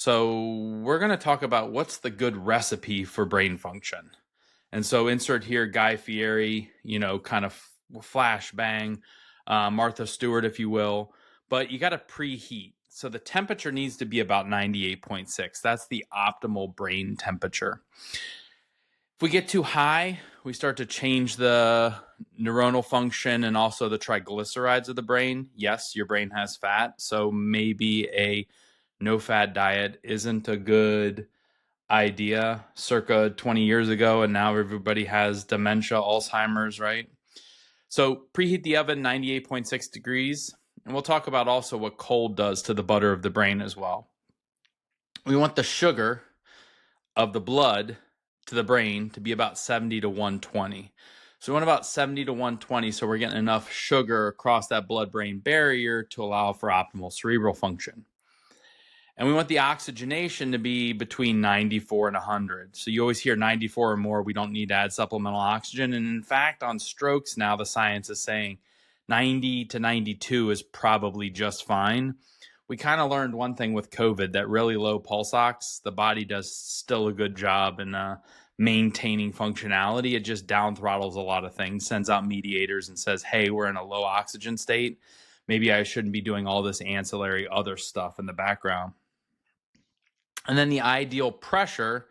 So, we're going to talk about what's the good recipe for brain function. And so, insert here Guy Fieri, kind of flash bang, Martha Stewart, if you will. But you got to preheat. So, the temperature needs to be about 98.6. That's the optimal brain temperature. If we get too high, we start to change the neuronal function and also the triglycerides of the brain. Yes, your brain has fat. So, maybe a no fat diet isn't a good idea circa 20 years ago, and now everybody has dementia, Alzheimer's, right? So preheat the oven 98.6 degrees, and we'll talk about also what cold does to the butter of the brain as well. We want the sugar of the blood to the brain to be about 70 to 120. So we want about 70 to 120, so we're getting enough sugar across that blood-brain barrier to allow for optimal cerebral function. And we want the oxygenation to be between 94 and 100. So you always hear 94 or more, we don't need to add supplemental oxygen. And in fact, on strokes now, the science is saying 90 to 92 is probably just fine. We kind of learned one thing with COVID, that really low pulse ox, the body does still a good job in maintaining functionality. It just down throttles a lot of things, sends out mediators and says, hey, we're in a low oxygen state. Maybe I shouldn't be doing all this ancillary other stuff in the background. And then the ideal pressure,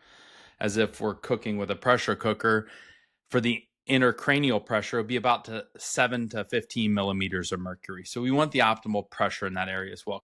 as if we're cooking with a pressure cooker, for the intracranial pressure would be about 7 to 15 millimeters of mercury. So we want the optimal pressure in that area as well.